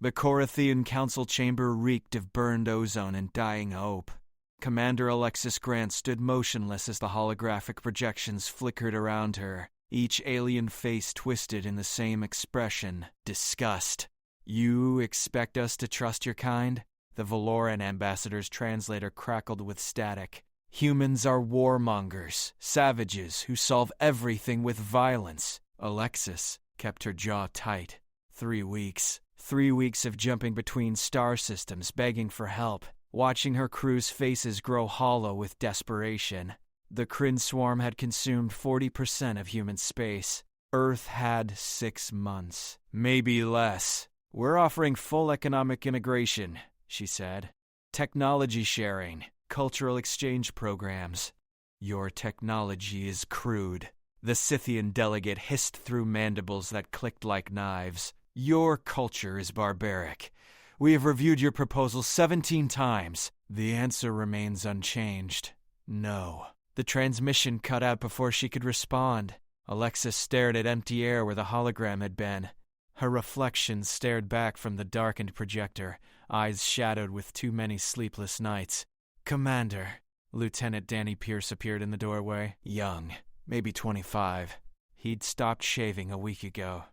The Corythian council chamber reeked of burned ozone and dying hope. Commander Alexis Grant stood motionless as the holographic projections flickered around her, each alien face twisted in the same expression: disgust. "You expect us to trust your kind?" The Valoran ambassador's translator crackled with static. "Humans are warmongers, savages who solve everything with violence." Alexis kept her jaw tight. 3 weeks. 3 weeks of jumping between star systems, begging for help, watching her crew's faces grow hollow with desperation. The Kryn swarm had consumed 40% of human space. Earth had 6 months, maybe less. "We're offering full economic integration," she said. "Technology sharing, cultural exchange programs." "Your technology is crude." The Scythian delegate hissed through mandibles that clicked like knives. "Your culture is barbaric. We have reviewed your proposal 17 times. The answer remains unchanged. No." The transmission cut out before she could respond. Alexis stared at empty air where the hologram had been. Her reflection stared back from the darkened projector, eyes shadowed with too many sleepless nights. "Commander." Lieutenant Danny Pierce appeared in the doorway, young, maybe 25. He'd stopped shaving a week ago.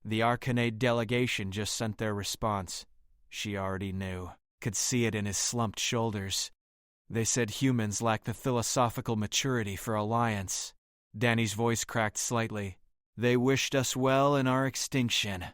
The Arcanate delegation just sent their response. She already knew, could see it in his slumped shoulders. They said humans lack the philosophical maturity for alliance. Danny's voice cracked slightly. "They wished us well in our extinction."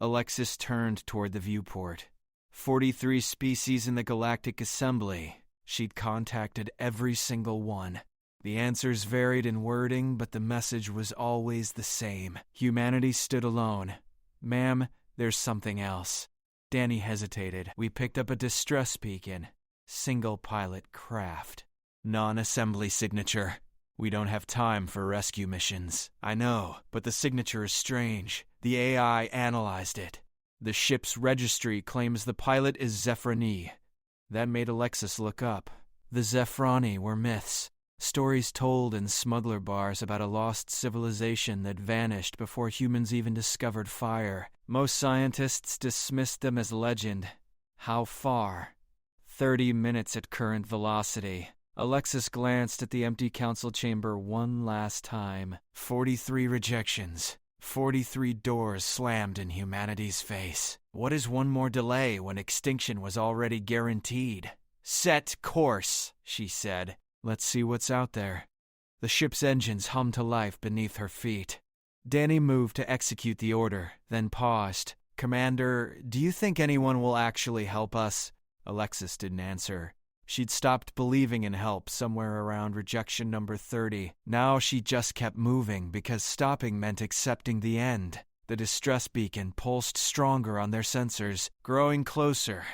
Alexis turned toward the viewport. 43 species in the Galactic Assembly. She'd contacted every single one. The answers varied in wording, but the message was always the same. Humanity stood alone. "Ma'am, there's something else." Danny hesitated. "We picked up a distress beacon. Single-pilot craft. Non-assembly signature. We don't have time for rescue missions." "I know, but the signature is strange. The AI analyzed it. The ship's registry claims the pilot is Zephrani." That made Alexis look up. The Zephrani were myths. Stories told in smuggler bars about a lost civilization that vanished before humans even discovered fire. Most scientists dismissed them as legend. How far? 30 minutes at current velocity. Alexis glanced at the empty council chamber one last time. 43 rejections. 43 doors slammed in humanity's face. What is one more delay when extinction was already guaranteed? "Set course," she said. "Let's see what's out there." The ship's engines hummed to life beneath her feet. Danny moved to execute the order, then paused. "Commander, do you think anyone will actually help us?" Alexis didn't answer. She'd stopped believing in help somewhere around rejection number 30. Now she just kept moving because stopping meant accepting the end. The distress beacon pulsed stronger on their sensors, growing closer.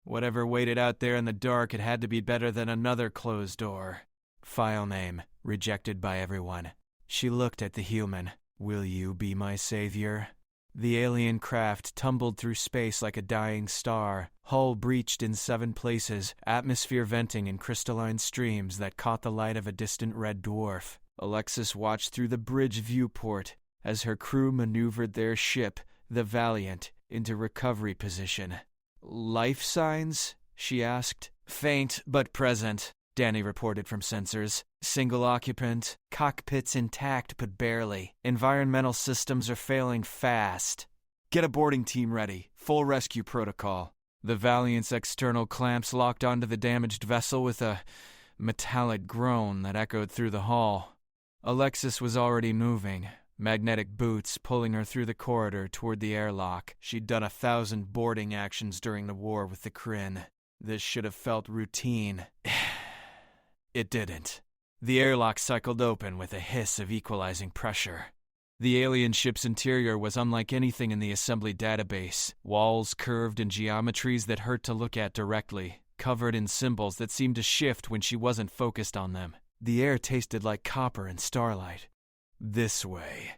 Whatever waited out there in the dark, it had to be better than another closed door. File name, rejected by everyone. She looked at the human. "Will you be my savior?" The alien craft tumbled through space like a dying star, hull breached in 7 places, atmosphere venting in crystalline streams that caught the light of a distant red dwarf. Alexis watched through the bridge viewport as her crew maneuvered their ship, the Valiant, into recovery position. "Life signs?" she asked. "Faint, but present," Danny reported from sensors. "Single occupant, cockpits intact but barely. Environmental systems are failing fast. Get a boarding team ready. Full rescue protocol." The Valiant's external clamps locked onto the damaged vessel with a metallic groan that echoed through the hall. Alexis was already moving, magnetic boots pulling her through the corridor toward the airlock. She'd done 1,000 boarding actions during the war with the Kryn. This should have felt routine. It didn't. The airlock cycled open with a hiss of equalizing pressure. The alien ship's interior was unlike anything in the assembly database. Walls curved in geometries that hurt to look at directly, covered in symbols that seemed to shift when she wasn't focused on them. The air tasted like copper and starlight. "This way."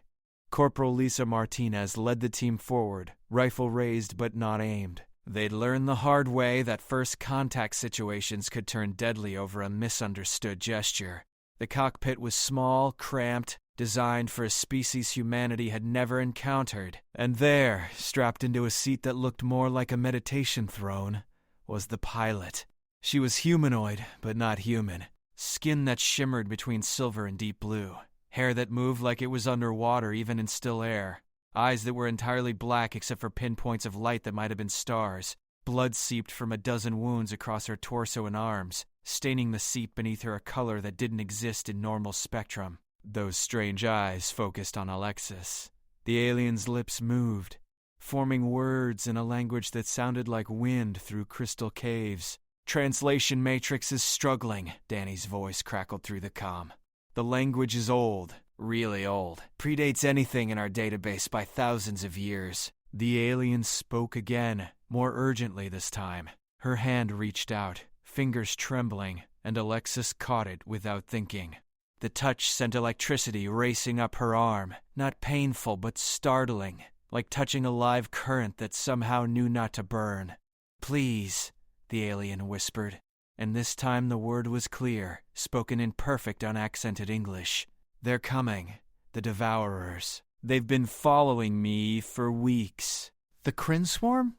Corporal Lisa Martinez led the team forward, rifle raised but not aimed. They'd learned the hard way that first contact situations could turn deadly over a misunderstood gesture. The cockpit was small, cramped, designed for a species humanity had never encountered. And there, strapped into a seat that looked more like a meditation throne, was the pilot. She was humanoid, but not human. Skin that shimmered between silver and deep blue. Hair that moved like it was underwater even in still air. Eyes that were entirely black except for pinpoints of light that might have been stars. Blood seeped from a dozen wounds across her torso and arms, staining the seat beneath her a color that didn't exist in normal spectrum. Those strange eyes focused on Alexis. The alien's lips moved, forming words in a language that sounded like wind through crystal caves. Translation matrix is struggling, Danny's voice crackled through the comm. The language is old, really old. Predates anything in our database by thousands of years. The alien spoke again, more urgently this time. Her hand reached out, fingers trembling, and Alexis caught it without thinking. The touch sent electricity racing up her arm, not painful but startling, like touching a live current that somehow knew not to burn. "Please," the alien whispered, and this time the word was clear, spoken in perfect unaccented English. "They're coming, the Devourers. They've been following me for weeks." "The Kryn Swarm?"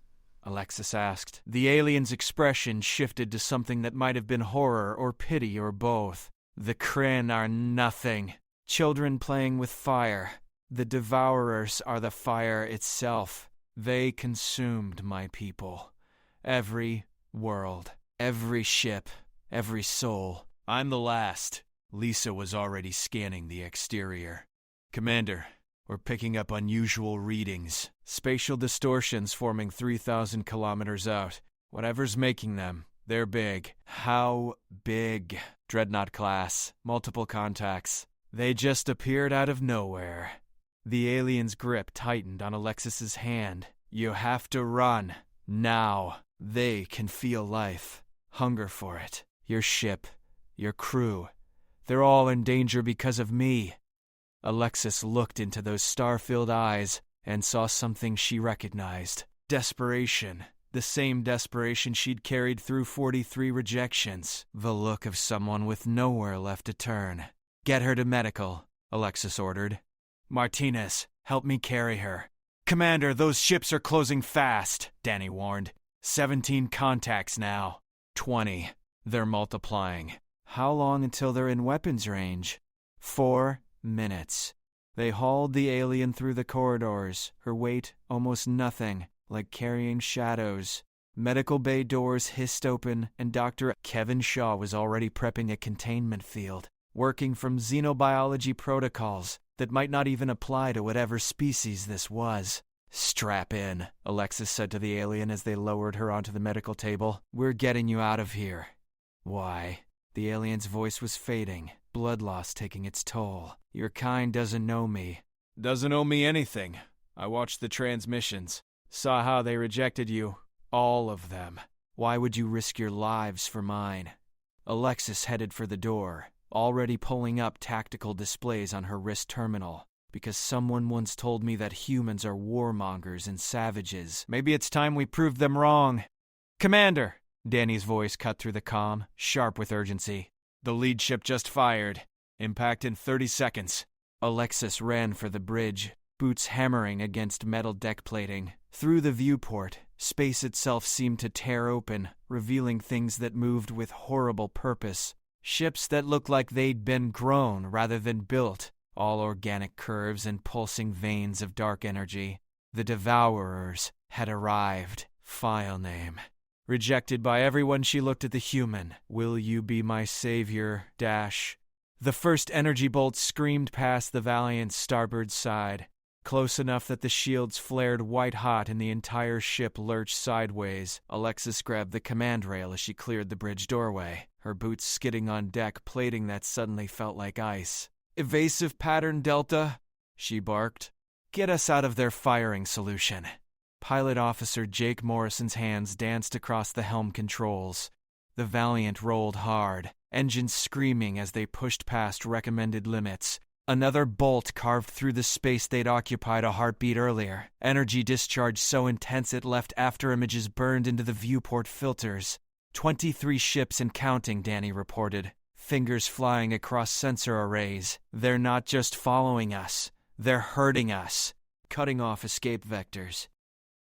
Alexis asked. The alien's expression shifted to something that might have been horror or pity or both. "The Kryn are nothing. Children playing with fire. The Devourers are the fire itself. They consumed my people. Every world, every ship, every soul. I'm the last." Lisa was already scanning the exterior. "Commander, we're picking up unusual readings. Spatial distortions forming 3,000 kilometers out. Whatever's making them, they're big." "How big?" "Dreadnought class. Multiple contacts. They just appeared out of nowhere." The alien's grip tightened on Alexis's hand. "You have to run. Now. They can feel life. Hunger for it. Your ship. Your crew. They're all in danger because of me." Alexis looked into those star-filled eyes and saw something she recognized. Desperation. The same desperation she'd carried through 43 rejections. The look of someone with nowhere left to turn. "Get her to medical," Alexis ordered. "Martinez, help me carry her." "Commander, those ships are closing fast," Danny warned. 17 contacts now. 20. They're multiplying. How long until they're in weapons range? 4 minutes. They hauled the alien through the corridors, her weight almost nothing, like carrying shadows. Medical bay doors hissed open, and Dr. Kevin Shaw was already prepping a containment field, working from xenobiology protocols that might not even apply to whatever species this was. "Strap in," Alexis said to the alien as they lowered her onto the medical table. "We're getting you out of here." "Why?" The alien's voice was fading, blood loss taking its toll. "Your kind doesn't know me." "Doesn't owe me anything. I watched the transmissions. Saw how they rejected you. All of them. Why would you risk your lives for mine?" Alexis headed for the door, already pulling up tactical displays on her wrist terminal. "Because someone once told me that humans are warmongers and savages. Maybe it's time we proved them wrong." "Commander!" Danny's voice cut through the comm, sharp with urgency. "The lead ship just fired. Impact in 30 seconds. Alexis ran for the bridge, boots hammering against metal deck plating. Through the viewport, space itself seemed to tear open, revealing things that moved with horrible purpose. Ships that looked like they'd been grown rather than built. All organic curves and pulsing veins of dark energy. The Devourers had arrived. File name. Rejected by everyone, she looked at the human. "Will you be my savior, Dash?" The first energy bolt screamed past the Valiant's starboard side, close enough that the shields flared white-hot and the entire ship lurched sideways. Alexis grabbed the command rail as she cleared the bridge doorway, her boots skidding on deck, plating that suddenly felt like ice. "Evasive pattern Delta," she barked. "Get us out of their firing solution." Pilot Officer Jake Morrison's hands danced across the helm controls. The Valiant rolled hard, engines screaming as they pushed past recommended limits. Another bolt carved through the space they'd occupied a heartbeat earlier. Energy discharge so intense it left afterimages burned into the viewport filters. 23 ships and counting, Danny reported. fingers flying across sensor arrays. They're not just following us, they're hurting us, cutting off escape vectors.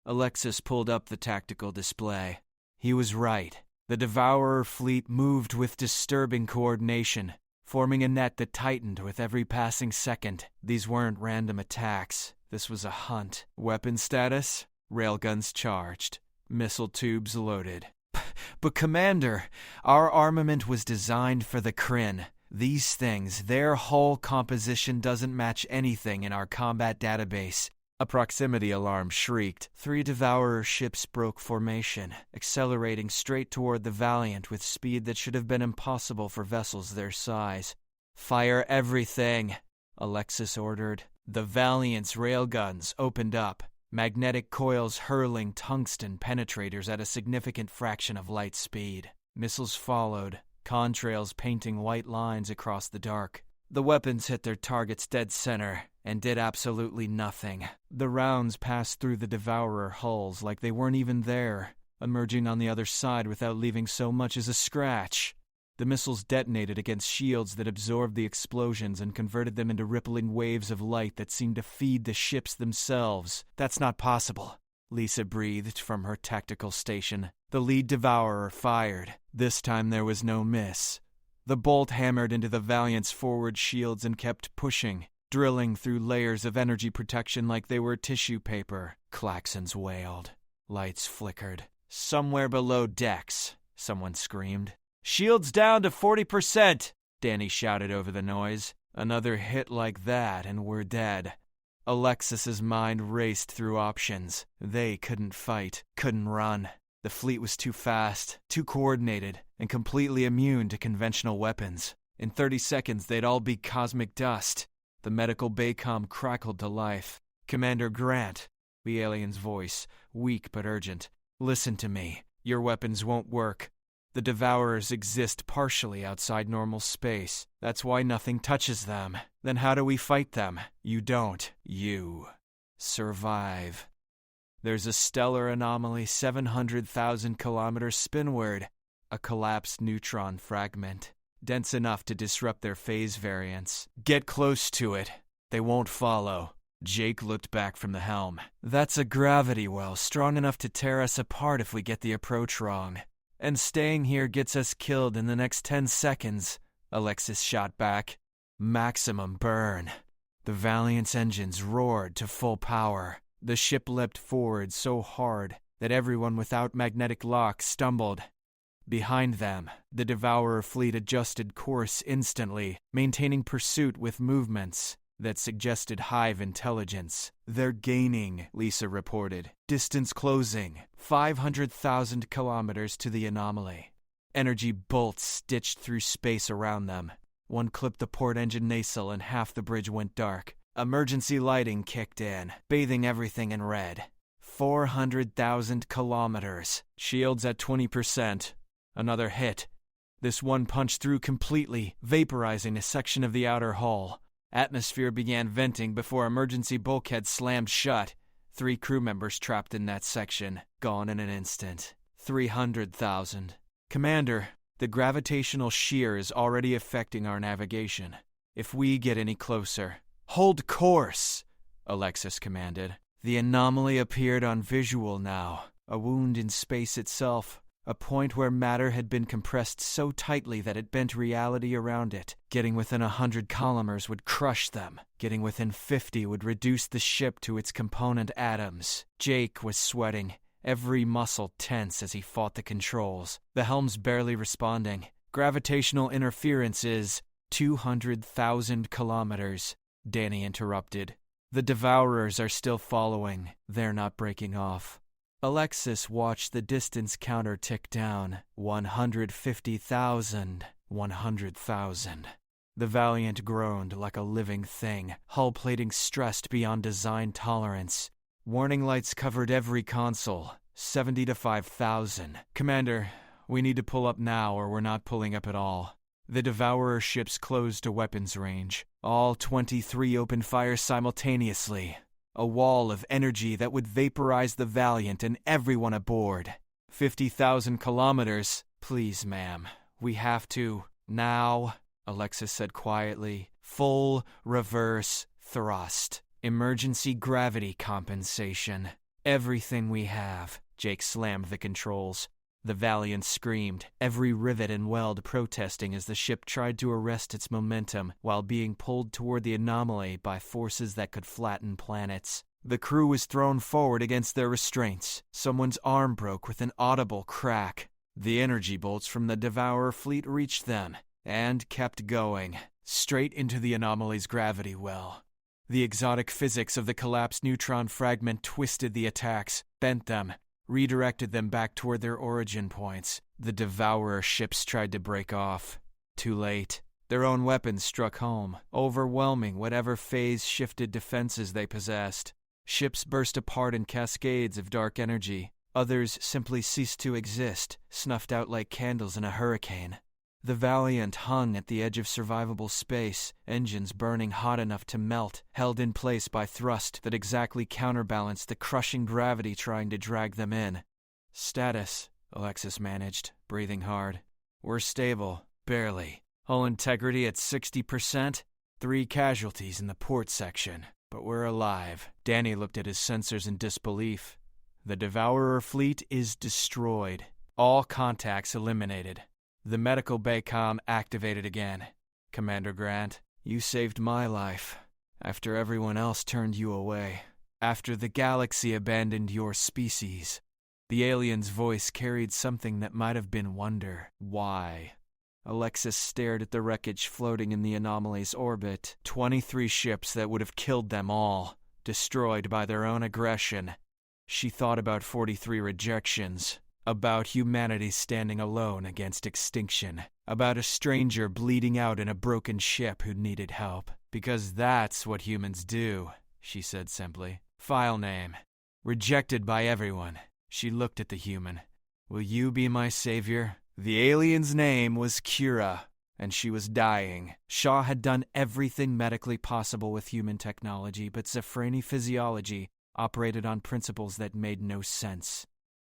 Alexis pulled up the tactical display. He was right. The Devourer fleet moved with disturbing coordination, forming a net that tightened with every passing second. These weren't random attacks. This was a hunt. Weapon status? Railguns charged. Missile tubes loaded. But Commander, our armament was designed for the Kryn. These things, their hull composition doesn't match anything in our combat database. A proximity alarm shrieked. 3 Devourer ships broke formation, accelerating straight toward the Valiant with speed that should have been impossible for vessels their size. "Fire everything," Alexis ordered. The Valiant's railguns opened up, magnetic coils hurling tungsten penetrators at a significant fraction of light speed. Missiles followed, contrails painting white lines across the dark. The weapons hit their targets dead center and did absolutely nothing. The rounds passed through the Devourer hulls like they weren't even there, emerging on the other side without leaving so much as a scratch. The missiles detonated against shields that absorbed the explosions and converted them into rippling waves of light that seemed to feed the ships themselves. "That's not possible," Lisa breathed from her tactical station. The lead Devourer fired. This time there was no miss. The bolt hammered into the Valiant's forward shields and kept pushing, drilling through layers of energy protection like they were tissue paper. Klaxons wailed. Lights flickered. "Somewhere below decks," someone screamed. "Shields down to 40%, Danny shouted over the noise. Another hit like that and we're dead. Alexis's mind raced through options. They couldn't fight, couldn't run. The fleet was too fast, too coordinated, and completely immune to conventional weapons. In 30 seconds, they'd all be cosmic dust. The medical Baycom crackled to life. "Commander Grant," the alien's voice, weak but urgent. "Listen to me. Your weapons won't work. The Devourers exist partially outside normal space. That's why nothing touches them. Then how do we fight them? You don't. You survive. There's a stellar anomaly 700,000 kilometers spinward, a collapsed neutron fragment, dense enough to disrupt their phase variants. Get close to it. They won't follow." Jake looked back from the helm. "That's a gravity well strong enough to tear us apart if we get the approach wrong. And staying here gets us killed in the next 10 seconds, Alexis shot back. "Maximum burn." The Valiant's engines roared to full power. The ship leapt forward so hard that everyone without magnetic lock stumbled. Behind them, the Devourer fleet adjusted course instantly, maintaining pursuit with movements that suggested hive intelligence. "They're gaining," Lisa reported. "Distance closing. 500,000 kilometers to the anomaly." Energy bolts stitched through space around them. One clipped the port engine nacelle and half the bridge went dark. Emergency lighting kicked in, bathing everything in red. 400,000 kilometers. Shields at 20%. Another hit. This one punched through completely, vaporizing a section of the outer hull. Atmosphere began venting before emergency bulkheads slammed shut. 3 crew members trapped in that section, gone in an instant. 300,000. "Commander, the gravitational shear is already affecting our navigation. If we get any closer..." "Hold course," Alexis commanded. The anomaly appeared on visual now, a wound in space itself, a point where matter had been compressed so tightly that it bent reality around it. Getting within 100 kilometers would crush them. Getting within 50 would reduce the ship to its component atoms. Jake was sweating, every muscle tense as he fought the controls. The helm's barely responding. "Gravitational interference is 200,000 kilometers. Danny interrupted. "The Devourers are still following. They're not breaking off." Alexis watched the distance counter tick down. 150,000. 100,000. The Valiant groaned like a living thing, hull plating stressed beyond design tolerance. Warning lights covered every console. 70 to 5,000. "Commander, we need to pull up now or we're not pulling up at all." The Devourer ships closed to weapons range. All 23 opened fire simultaneously. A wall of energy that would vaporize the Valiant and everyone aboard. 50,000 kilometers. "Please, ma'am. We have to..." Now, Alexis said quietly. Full reverse thrust. Emergency gravity compensation. Everything we have. Jake slammed the controls. The Valiant screamed, every rivet and weld protesting as the ship tried to arrest its momentum while being pulled toward the anomaly by forces that could flatten planets. The crew was thrown forward against their restraints. Someone's arm broke with an audible crack. The energy bolts from the Devourer fleet reached them and kept going, straight into the anomaly's gravity well. The exotic physics of the collapsed neutron fragment twisted the attacks, bent them, redirected them back toward their origin points. The Devourer ships tried to break off. Too late. Their own weapons struck home, overwhelming whatever phase-shifted defenses they possessed. Ships burst apart in cascades of dark energy. Others simply ceased to exist, snuffed out like candles in a hurricane. The Valiant hung at the edge of survivable space, engines burning hot enough to melt, held in place by thrust that exactly counterbalanced the crushing gravity trying to drag them in. Status, Alexis managed, breathing hard. We're stable, barely. Hull integrity at 60%, 3 casualties in the port section. But we're alive. Danny looked at his sensors in disbelief. The Devourer fleet is destroyed. All contacts eliminated. The medical bay comm activated again. Commander Grant, you saved my life. After everyone else turned you away. After the galaxy abandoned your species. The alien's voice carried something that might have been wonder. Why? Alexis stared at the wreckage floating in the anomaly's orbit. 23 ships that would have killed them all. Destroyed by their own aggression. She thought about 43 rejections. About humanity standing alone against extinction. About a stranger bleeding out in a broken ship who needed help. Because that's what humans do, she said simply. File name. Rejected by everyone. She looked at the human. Will you be my savior? The alien's name was Kira, and she was dying. Shaw had done everything medically possible with human technology, but Zephrani physiology operated on principles that made no sense.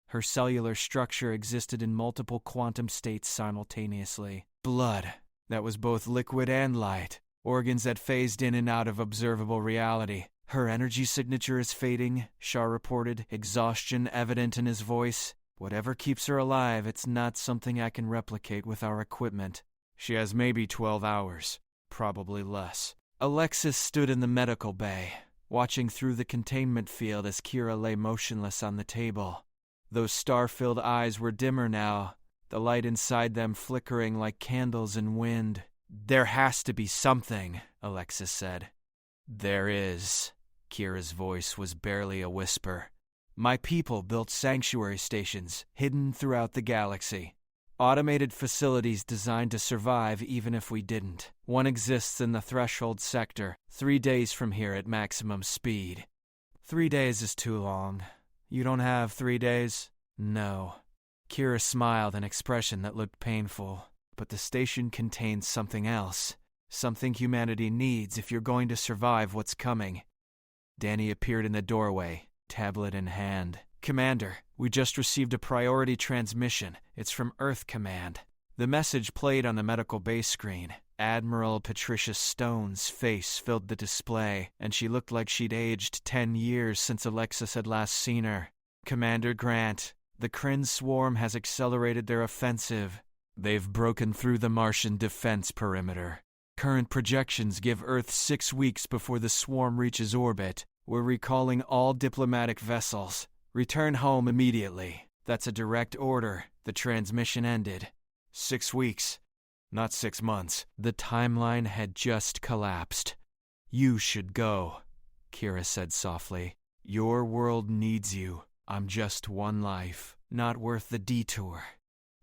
Her cellular structure existed in multiple quantum states simultaneously. Blood, that was both liquid and light. Organs that phased in and out of observable reality. Her energy signature is fading, Shaw reported, exhaustion evident in his voice. Whatever keeps her alive, it's not something I can replicate with our equipment. She has maybe 12 hours, probably less. Alexis stood in the medical bay, watching through the containment field as Kira lay motionless on the table. Those star-filled eyes were dimmer now, the light inside them flickering like candles in wind. There has to be something, Alexis said. There is. Kira's voice was barely a whisper. My people built sanctuary stations, hidden throughout the galaxy. Automated facilities designed to survive even if we didn't. One exists in the Threshold sector, 3 days from here at maximum speed. 3 days is too long. You don't have 3 days? No. Kira smiled, an expression that looked painful. But the station contains something else. Something humanity needs if you're going to survive what's coming. Danny appeared in the doorway, tablet in hand. Commander, we just received a priority transmission. It's from Earth Command. The message played on the medical base screen. Admiral Patricia Stone's face filled the display, and she looked like she'd aged 10 years since Alexis had last seen her. Commander Grant, the Kryn swarm has accelerated their offensive. They've broken through the Martian defense perimeter. Current projections give Earth 6 weeks before the swarm reaches orbit. We're recalling all diplomatic vessels. Return home immediately. That's a direct order. The transmission ended. 6 weeks. Not 6 months. The timeline had just collapsed. You should go, Kira said softly. Your world needs you. I'm just one life. Not worth the detour.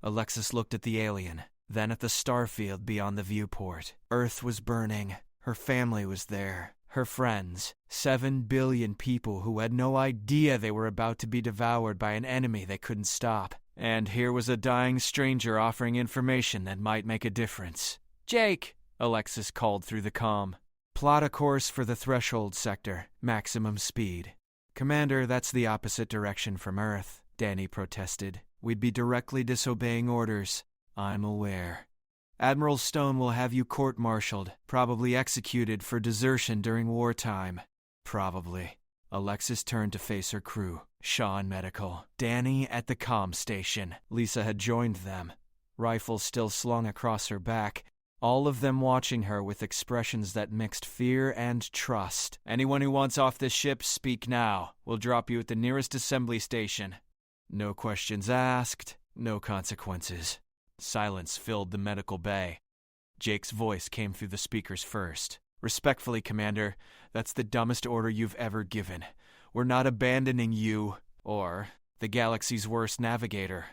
Alexis looked at the alien, then at the starfield beyond the viewport. Earth was burning. Her family was there. Her friends. 7 billion people who had no idea they were about to be devoured by an enemy they couldn't stop. And here was a dying stranger offering information that might make a difference. Jake, Alexis called through the comm. Plot a course for the Threshold sector. Maximum speed. Commander, that's the opposite direction from Earth, Danny protested. We'd be directly disobeying orders. I'm aware. Admiral Stone will have you court-martialed, probably executed for desertion during wartime. Probably. Alexis turned to face her crew. Sean medical. Danny at the comm station. Lisa had joined them, rifle still slung across her back, all of them watching her with expressions that mixed fear and trust. Anyone who wants off this ship, speak now. We'll drop you at the nearest assembly station. No questions asked, no consequences. Silence filled the medical bay. Jake's voice came through the speakers first. Respectfully, Commander, that's the dumbest order you've ever given. We're not abandoning you, or the galaxy's worst navigator.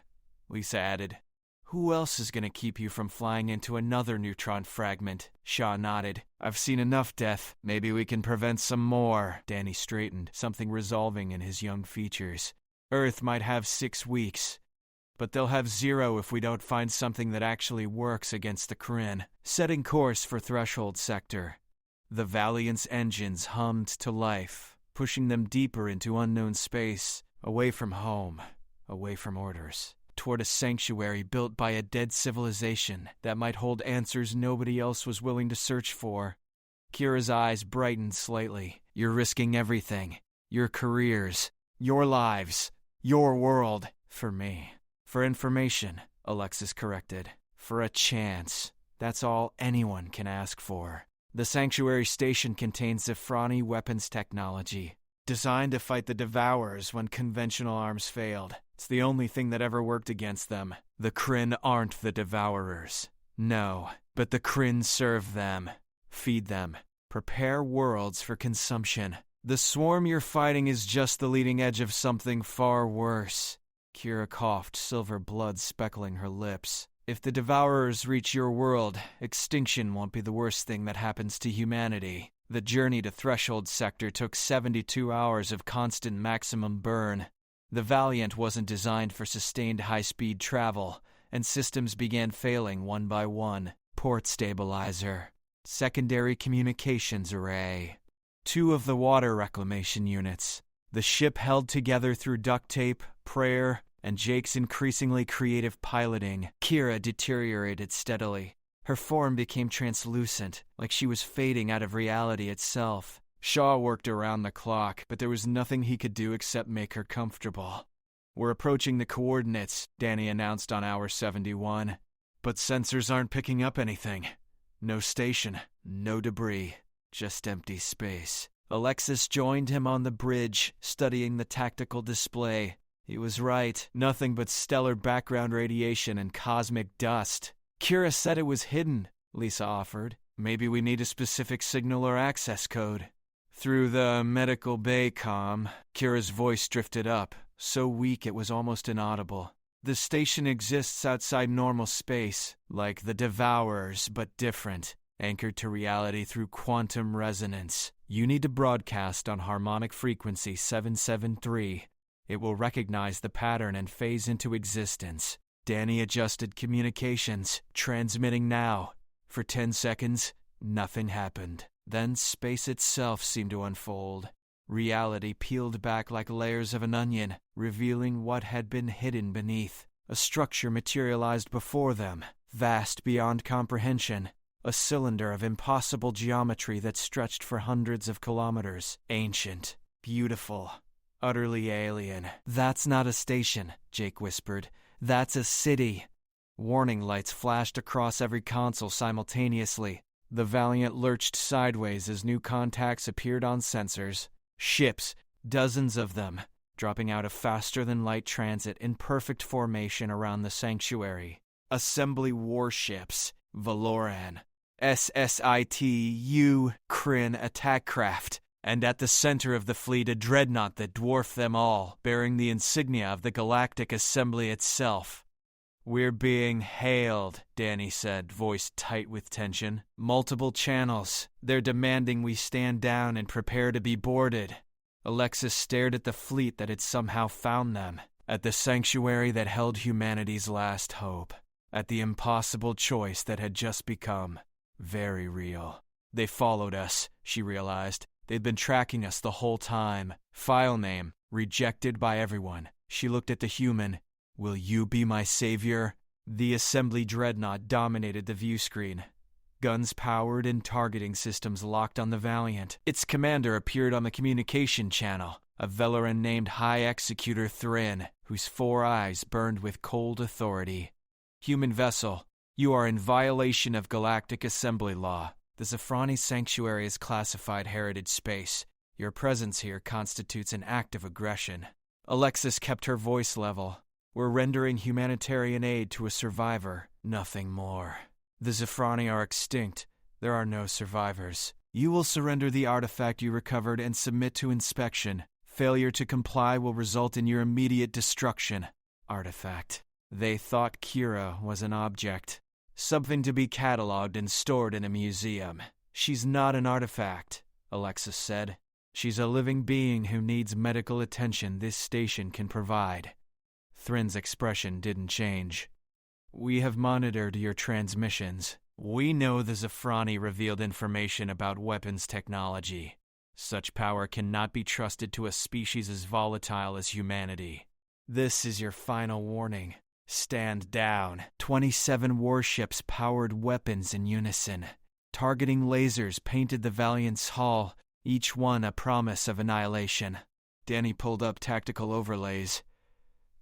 Lisa added. Who else is going to keep you from flying into another neutron fragment? Shaw nodded. I've seen enough death. Maybe we can prevent some more. Danny straightened, something resolving in his young features. Earth might have 6 weeks, but they'll have 0 if we don't find something that actually works against the Kryn. Setting course for Threshold Sector. The Valiant's engines hummed to life, pushing them deeper into unknown space, away from home, away from orders, toward a sanctuary built by a dead civilization that might hold answers nobody else was willing to search for. Kira's eyes brightened slightly. You're risking everything. Your careers, your lives, your world, for me. For information, Alexis corrected. For a chance. That's all anyone can ask for. The Sanctuary Station contains Zephrani weapons technology, designed to fight the Devourers when conventional arms failed. It's the only thing that ever worked against them. The Kryn aren't the Devourers. No, but the Kryn serve them. Feed them. Prepare worlds for consumption. The swarm you're fighting is just the leading edge of something far worse. Kira coughed, silver blood speckling her lips. If the Devourers reach your world, extinction won't be the worst thing that happens to humanity. The journey to Threshold Sector took 72 hours of constant maximum burn. The Valiant wasn't designed for sustained high-speed travel, and systems began failing one by one. Port stabilizer. Secondary communications array. 2 of the water reclamation units. The ship held together through duct tape, prayer, and Jake's increasingly creative piloting. Kira deteriorated steadily. Her form became translucent, like she was fading out of reality itself. Shaw worked around the clock, but there was nothing he could do except make her comfortable. We're approaching the coordinates, Danny announced on hour 71. But sensors aren't picking up anything. No station, no debris, just empty space. Alexis joined him on the bridge, studying the tactical display. He was right. Nothing but stellar background radiation and cosmic dust. Kira said it was hidden, Lisa offered. Maybe we need a specific signal or access code. Through the medical bay comm, Kira's voice drifted up, so weak it was almost inaudible. The station exists outside normal space, like the Devourers, but different, anchored to reality through quantum resonance. You need to broadcast on harmonic frequency 773. It will recognize the pattern and phase into existence. Danny adjusted communications, transmitting now. For 10 seconds, nothing happened. Then space itself seemed to unfold. Reality peeled back like layers of an onion, revealing what had been hidden beneath. A structure materialized before them, vast beyond comprehension. A cylinder of impossible geometry that stretched for hundreds of kilometers. Ancient, beautiful, utterly alien. That's not a station, Jake whispered. That's a city. Warning lights flashed across every console simultaneously. The Valiant lurched sideways as new contacts appeared on sensors. Ships, dozens of them, dropping out of faster-than-light transit in perfect formation around the sanctuary. Assembly warships, Valoran, SSIT-U Kryn attack craft, and at the center of the fleet a dreadnought that dwarfed them all, bearing the insignia of the Galactic Assembly itself. We're being hailed, Danny said, voice tight with tension. Multiple channels. They're demanding we stand down and prepare to be boarded. Alexis stared at the fleet that had somehow found them, at the sanctuary that held humanity's last hope, at the impossible choice that had just become very real. They followed us, she realized. They'd been tracking us the whole time. File name, rejected by everyone. She looked at the human. Will you be my savior? The assembly dreadnought dominated the view screen. Guns powered and targeting systems locked on the Valiant. Its commander appeared on the communication channel, a Velaran named High Executor Thrin, whose 4 eyes burned with cold authority. Human vessel, you are in violation of Galactic Assembly Law. The Zafrani Sanctuary is classified heritage space. Your presence here constitutes an act of aggression. Alexis kept her voice level. We're rendering humanitarian aid to a survivor, nothing more. The Zafrani are extinct. There are no survivors. You will surrender the artifact you recovered and submit to inspection. Failure to comply will result in your immediate destruction. Artifact. They thought Kira was an object. Something to be cataloged and stored in a museum. She's not an artifact, Alexis said. She's a living being who needs medical attention this station can provide. Thrin's expression didn't change. We have monitored your transmissions. We know the Zafrani revealed information about weapons technology. Such power cannot be trusted to a species as volatile as humanity. This is your final warning. Stand down. 27 warships powered weapons in unison. Targeting lasers painted the Valiant's hull, each one a promise of annihilation. Danny pulled up tactical overlays.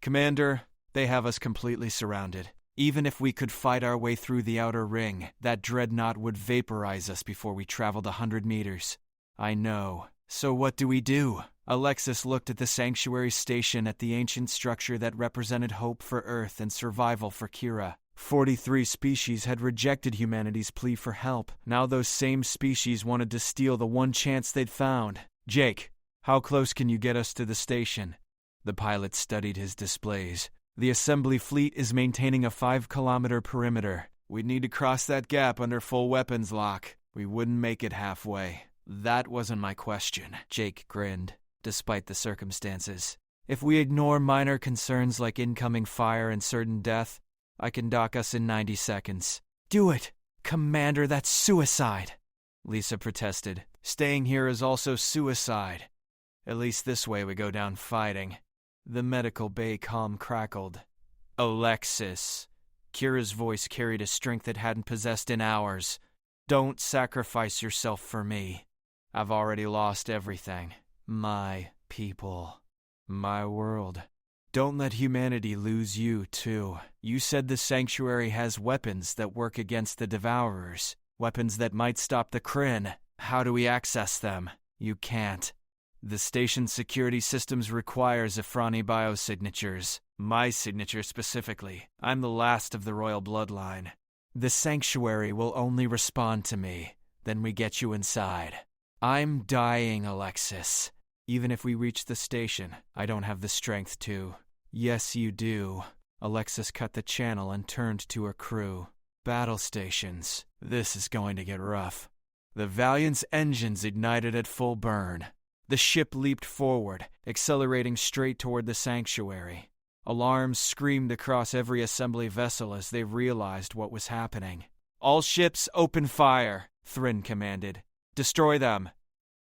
Commander, they have us completely surrounded. Even if we could fight our way through the outer ring, that dreadnought would vaporize us before we traveled 100 meters. I know. So what do we do? Alexis looked at the sanctuary station at the ancient structure that represented hope for Earth and survival for Kira. 43 species had rejected humanity's plea for help. Now those same species wanted to steal the one chance they'd found. Jake, how close can you get us to the station? The pilot studied his displays. The assembly fleet is maintaining a 5-kilometer perimeter. We'd need to cross that gap under full weapons lock. We wouldn't make it halfway. That wasn't my question. Jake grinned, despite the circumstances. If we ignore minor concerns like incoming fire and certain death, I can dock us in 90 seconds. Do it! Commander, that's suicide! Lisa protested. Staying here is also suicide. At least this way we go down fighting. The medical bay calm crackled. Alexis. Kira's voice carried a strength it hadn't possessed in hours. Don't sacrifice yourself for me. I've already lost everything. My people. My world. Don't let humanity lose you, too. You said the Sanctuary has weapons that work against the Devourers. Weapons that might stop the Kryn. How do we access them? You can't. The station's security systems require Zafrani biosignatures. My signature specifically. I'm the last of the royal bloodline. The Sanctuary will only respond to me. Then we get you inside. I'm dying, Alexis. Even if we reach the station, I don't have the strength to. Yes, you do. Alexis cut the channel and turned to her crew. Battle stations. This is going to get rough. The Valiant's engines ignited at full burn. The ship leaped forward, accelerating straight toward the Sanctuary. Alarms screamed across every assembly vessel as they realized what was happening. All ships open fire, Thrin commanded. Destroy them.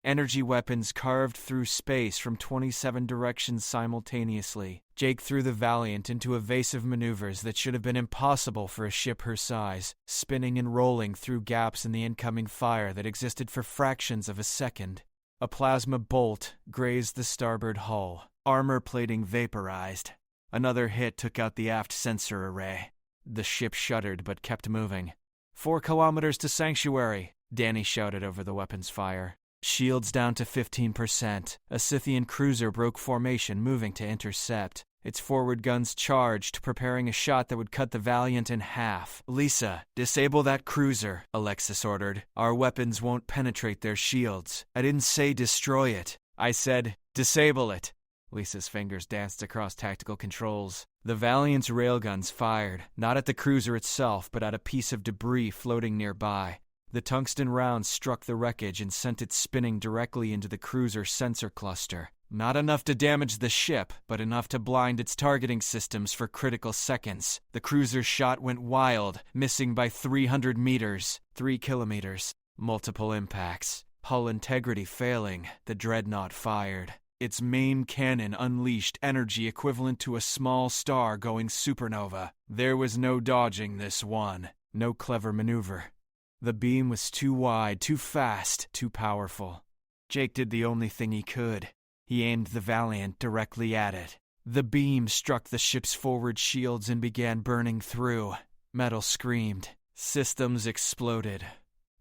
Energy weapons carved through space from 27 directions simultaneously. Jake threw the Valiant into evasive maneuvers that should have been impossible for a ship her size, spinning and rolling through gaps in the incoming fire that existed for fractions of a second. A plasma bolt grazed the starboard hull. Armor plating vaporized. Another hit took out the aft sensor array. The ship shuddered but kept moving. 4 kilometers to Sanctuary, Danny shouted over the weapon's fire. Shields down to 15%. A Scythian cruiser broke formation, moving to intercept. Its forward guns charged, preparing a shot that would cut the Valiant in half. Lisa, disable that cruiser, Alexis ordered. Our weapons won't penetrate their shields. I didn't say destroy it. I said, disable it. Lisa's fingers danced across tactical controls. The Valiant's railguns fired, not at the cruiser itself, but at a piece of debris floating nearby. The tungsten rounds struck the wreckage and sent it spinning directly into the cruiser's sensor cluster. Not enough to damage the ship, but enough to blind its targeting systems for critical seconds. The cruiser's shot went wild, missing by 300 meters, 3 kilometers. Multiple impacts. Hull integrity failing, the dreadnought fired. Its main cannon unleashed energy equivalent to a small star going supernova. There was no dodging this one, no clever maneuver. The beam was too wide, too fast, too powerful. Jake did the only thing he could. He aimed the Valiant directly at it. The beam struck the ship's forward shields and began burning through. Metal screamed. Systems exploded.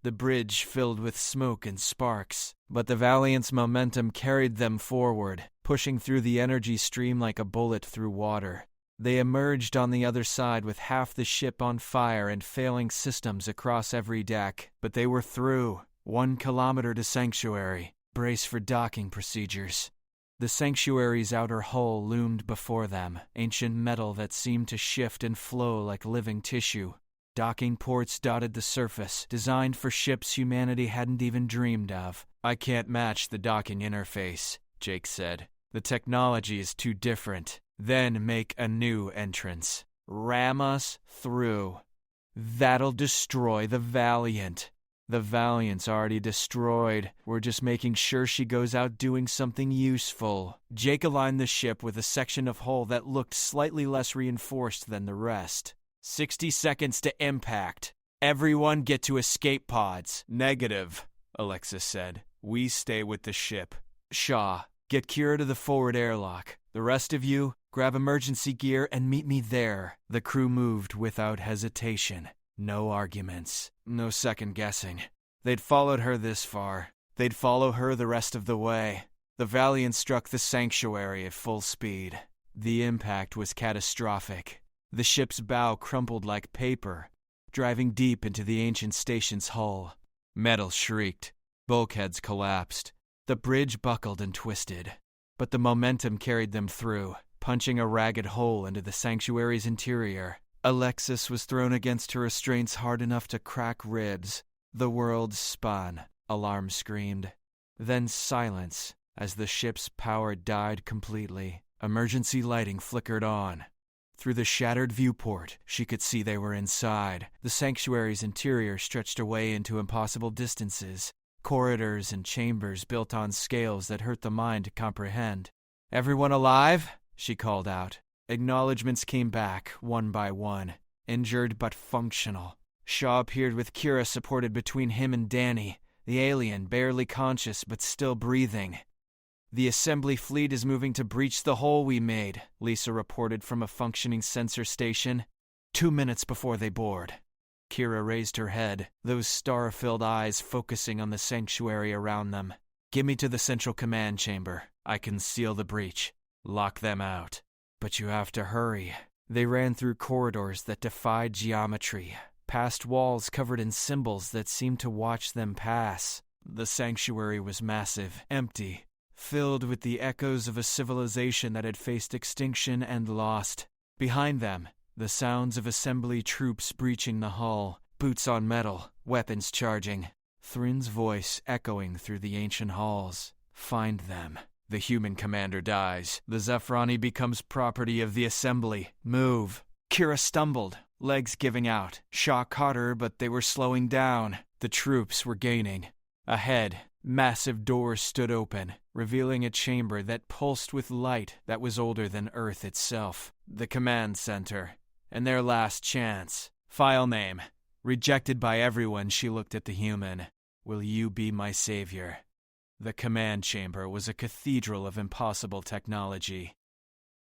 The bridge filled with smoke and sparks, but the Valiant's momentum carried them forward, pushing through the energy stream like a bullet through water. They emerged on the other side with half the ship on fire and failing systems across every deck, but they were through. 1 kilometer to Sanctuary. Brace for docking procedures. The Sanctuary's outer hull loomed before them, ancient metal that seemed to shift and flow like living tissue. Docking ports dotted the surface, designed for ships humanity hadn't even dreamed of. "I can't match the docking interface," Jake said. "The technology is too different. Then make a new entrance. Ram us through. That'll destroy the Valiant." "The Valiant's already destroyed. We're just making sure she goes out doing something useful." Jake aligned the ship with a section of hull that looked slightly less reinforced than the rest. 60 seconds to impact. Everyone get to escape pods. "Negative," Alexis said. "We stay with the ship." "Shaw, get Kira to the forward airlock. The rest of you, grab emergency gear and meet me there." The crew moved without hesitation. No arguments. No second guessing. They'd followed her this far. They'd follow her the rest of the way. The Valiant struck the Sanctuary at full speed. The impact was catastrophic. The ship's bow crumpled like paper, driving deep into the ancient station's hull. Metal shrieked. Bulkheads collapsed. The bridge buckled and twisted. But the momentum carried them through, punching a ragged hole into the Sanctuary's interior. Alexis was thrown against her restraints hard enough to crack ribs. The world spun. Alarm screamed. Then silence, as the ship's power died completely. Emergency lighting flickered on. Through the shattered viewport, she could see they were inside. The Sanctuary's interior stretched away into impossible distances. Corridors and chambers built on scales that hurt the mind to comprehend. "Everyone alive?" she called out. Acknowledgements came back, one by one. Injured but functional. Shaw appeared with Kira supported between him and Danny, the alien barely conscious but still breathing. "The assembly fleet is moving to breach the hole we made," Lisa reported from a functioning sensor station. 2 minutes before they board. Kira raised her head, those star-filled eyes focusing on the Sanctuary around them. "Get me to the central command chamber. I can seal the breach. Lock them out. But you have to hurry." They ran through corridors that defied geometry, past walls covered in symbols that seemed to watch them pass. The Sanctuary was massive, empty, filled with the echoes of a civilization that had faced extinction and lost. Behind them, the sounds of assembly troops breaching the hull, boots on metal, weapons charging. Thrin's voice echoing through the ancient halls. "Find them. The human commander dies. The Zephrani becomes property of the assembly. Move." Kira stumbled, legs giving out. Shaw caught her, but they were slowing down. The troops were gaining. Ahead, massive doors stood open, revealing a chamber that pulsed with light that was older than Earth itself. The command center. And their last chance. File name. Rejected by everyone, she looked at the human. "Will you be my savior?" The command chamber was a cathedral of impossible technology.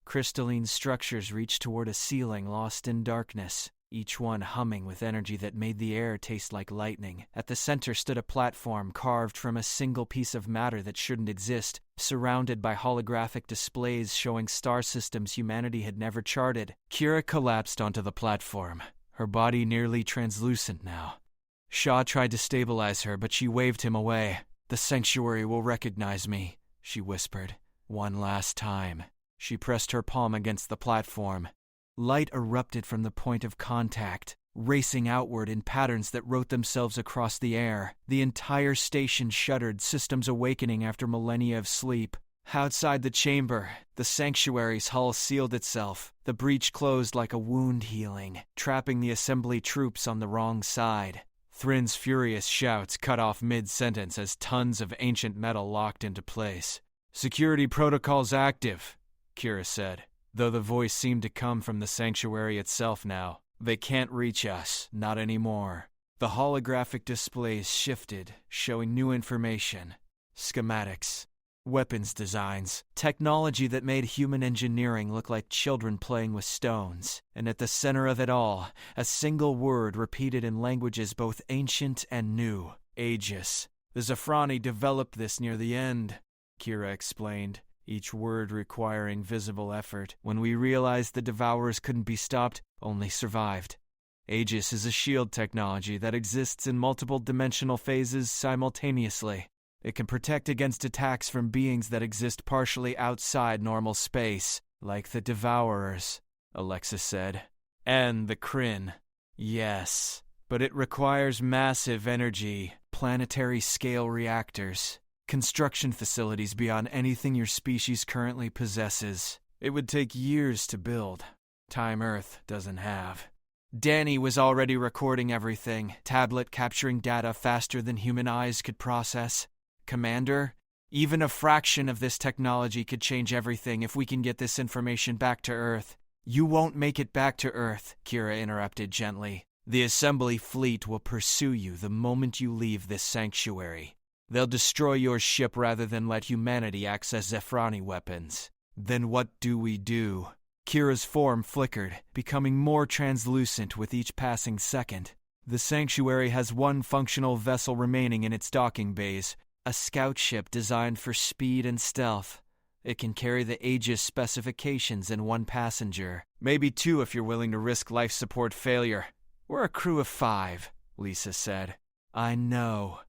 Crystalline structures reached toward a ceiling lost in darkness, each one humming with energy that made the air taste like lightning. At the center stood a platform carved from a single piece of matter that shouldn't exist, surrounded by holographic displays showing star systems humanity had never charted. Kira collapsed onto the platform, her body nearly translucent now. Shaw tried to stabilize her, but she waved him away. "The Sanctuary will recognize me," she whispered. "One last time." She pressed her palm against the platform. Light erupted from the point of contact, racing outward in patterns that wrote themselves across the air. The entire station shuddered, systems awakening after millennia of sleep. Outside the chamber, the Sanctuary's hull sealed itself. The breach closed like a wound healing, trapping the assembly troops on the wrong side. Thrin's furious shouts cut off mid-sentence as tons of ancient metal locked into place. Security protocols active, Kira said, though the voice seemed to come from the sanctuary itself now. They can't reach us, not anymore. The holographic displays shifted, showing new information. Schematics, weapons designs, technology that made human engineering look like children playing with stones. And at the center of it all, a single word repeated in languages both ancient and new. Aegis. The Zafrani developed this near the end, Kira explained, each word requiring visible effort. When we realized the Devourers couldn't be stopped, only survived. Aegis is a shield technology that exists in multiple dimensional phases simultaneously. It can protect against attacks from beings that exist partially outside normal space, like the Devourers, Alexis said. And the Kryn. Yes, but it requires massive energy, planetary-scale reactors, construction facilities beyond anything your species currently possesses. It would take years to build. Time Earth doesn't have. Danny was already recording everything, tablet capturing data faster than human eyes could process. Commander, even a fraction of this technology could change everything if we can get this information back to Earth. You won't make it back to Earth, Kira interrupted gently. The Assembly fleet will pursue you the moment you leave this sanctuary. They'll destroy your ship rather than let humanity access Zafrani weapons. Then what do we do? Kira's form flickered, becoming more translucent with each passing second. The sanctuary has one functional vessel remaining in its docking bays, a scout ship designed for speed and stealth. It can carry the Aegis specifications and one passenger. Maybe two if you're willing to risk life support failure. We're a crew of 5, Lisa said. I know.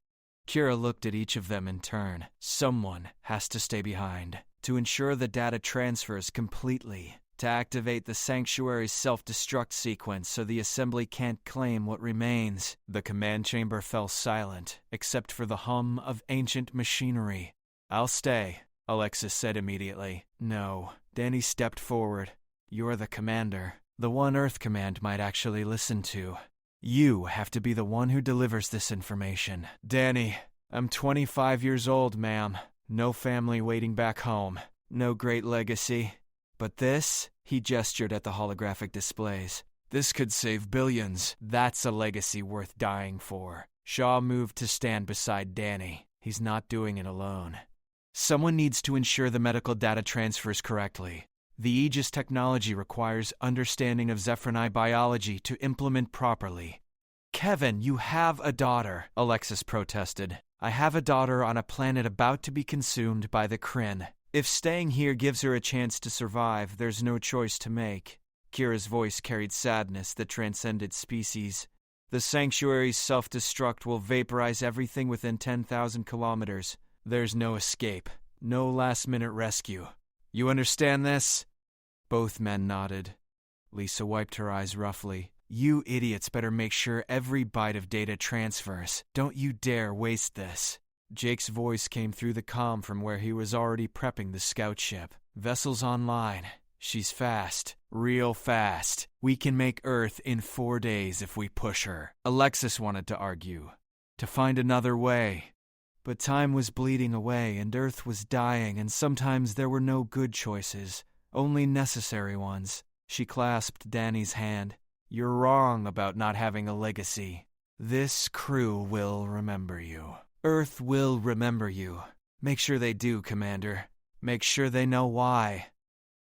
Kira looked at each of them in turn. Someone has to stay behind to ensure the data transfers completely, to activate the sanctuary's self-destruct sequence so the Assembly can't claim what remains. The command chamber fell silent, except for the hum of ancient machinery. I'll stay, Alexis said immediately. No, Danny stepped forward. You're the commander. The one Earth Command might actually listen to. You have to be the one who delivers this information. Danny, I'm 25 years old, ma'am. No family waiting back home. No great legacy. But this, he gestured at the holographic displays. This could save billions. That's a legacy worth dying for. Shaw moved to stand beside Danny. He's not doing it alone. Someone needs to ensure the medical data transfers correctly. The Aegis technology requires understanding of Zephrani biology to implement properly. Kevin, you have a daughter, Alexis protested. I have a daughter on a planet about to be consumed by the Kryn. If staying here gives her a chance to survive, there's no choice to make. Kira's voice carried sadness that transcended species. The sanctuary's self-destruct will vaporize everything within 10,000 kilometers. There's no escape. No last-minute rescue. You understand this? Both men nodded. Lisa wiped her eyes roughly. You idiots better make sure every byte of data transfers. Don't you dare waste this. Jake's voice came through the comm from where he was already prepping the scout ship. Vessel's online. She's fast. Real fast. We can make Earth in 4 days if we push her. Alexis wanted to argue. To find another way. But time was bleeding away and Earth was dying, and sometimes there were no good choices, only necessary ones. She clasped Danny's hand. You're wrong about not having a legacy. This crew will remember you. Earth will remember you. Make sure they do, Commander. Make sure they know why.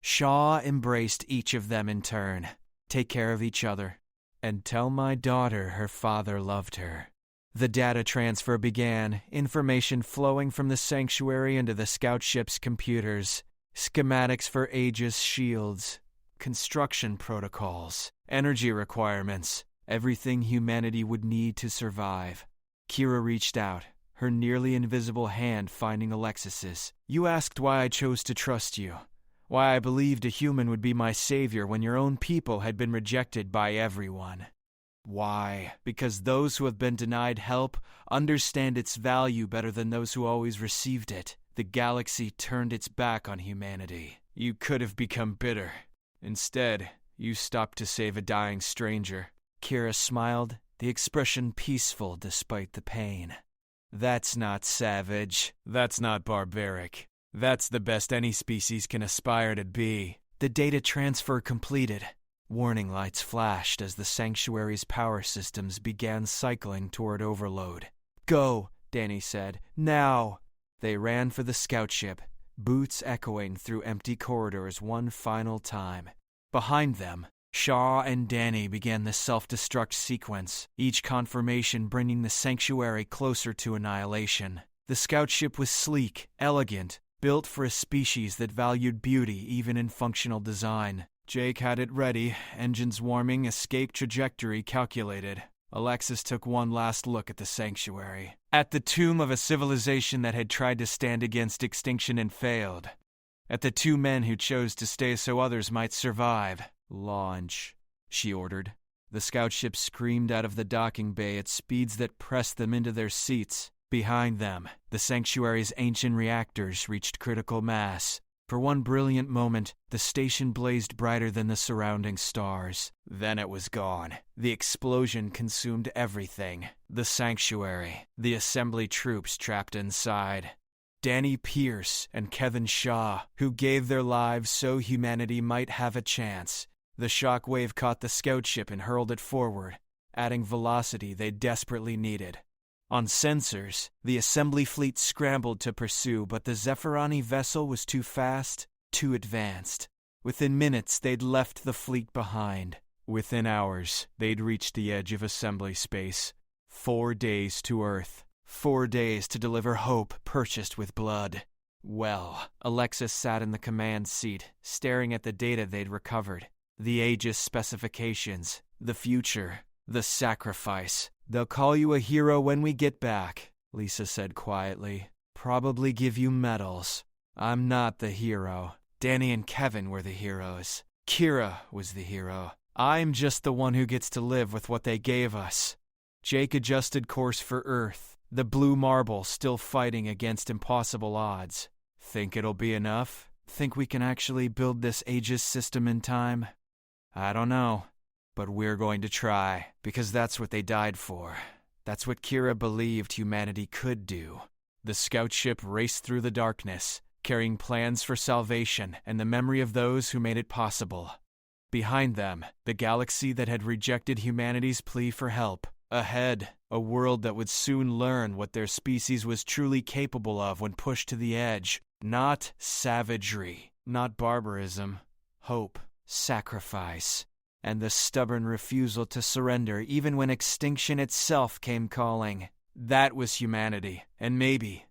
Shaw embraced each of them in turn. Take care of each other. And tell my daughter her father loved her. The data transfer began, information flowing from the sanctuary into the scout ship's computers. Schematics for Aegis shields. Construction protocols. Energy requirements. Everything humanity would need to survive. Kira reached out, her nearly invisible hand finding Alexis's. You asked why I chose to trust you. Why I believed a human would be my savior when your own people had been rejected by everyone. Why? Because those who have been denied help understand its value better than those who always received it. The galaxy turned its back on humanity. You could have become bitter. Instead, you stopped to save a dying stranger. Kira smiled, the expression peaceful despite the pain. That's not savage. That's not barbaric. That's the best any species can aspire to be. The data transfer completed. Warning lights flashed as the sanctuary's power systems began cycling toward overload. Go, Danny said. Now! They ran for the scout ship, boots echoing through empty corridors one final time. Behind them, Shaw and Danny began the self-destruct sequence, each confirmation bringing the sanctuary closer to annihilation. The scout ship was sleek, elegant, built for a species that valued beauty even in functional design. Jake had it ready, engines warming, escape trajectory calculated. Alexis took one last look at the sanctuary. At the tomb of a civilization that had tried to stand against extinction and failed. At the two men who chose to stay so others might survive. Launch, she ordered. The scout ship screamed out of the docking bay at speeds that pressed them into their seats. Behind them, the sanctuary's ancient reactors reached critical mass. For one brilliant moment, the station blazed brighter than the surrounding stars. Then it was gone. The explosion consumed everything. The sanctuary, the assembly troops trapped inside. Danny Pierce and Kevin Shaw, who gave their lives so humanity might have a chance. The shock wave caught the scout ship and hurled it forward, adding velocity they desperately needed. On sensors, the assembly fleet scrambled to pursue, but the Zephyrani vessel was too fast, too advanced. Within minutes, they'd left the fleet behind. Within hours, they'd reached the edge of assembly space. 4 days to Earth. 4 days to deliver hope purchased with blood. Well, Alexis sat in the command seat, staring at the data they'd recovered. The Aegis specifications, the future, the sacrifice. They'll call you a hero when we get back, Lisa said quietly. Probably give you medals. I'm not the hero. Danny and Kevin were the heroes. Kira was the hero. I'm just the one who gets to live with what they gave us. Jake adjusted course for Earth, the blue marble still fighting against impossible odds. Think it'll be enough? Think we can actually build this Aegis system in time? I don't know. But we're going to try, because that's what they died for. That's what Kira believed humanity could do. The scout ship raced through the darkness, carrying plans for salvation and the memory of those who made it possible. Behind them, the galaxy that had rejected humanity's plea for help. Ahead, a world that would soon learn what their species was truly capable of when pushed to the edge. Not savagery, not barbarism. Hope, sacrifice. And the stubborn refusal to surrender even when extinction itself came calling. That was humanity, and maybe,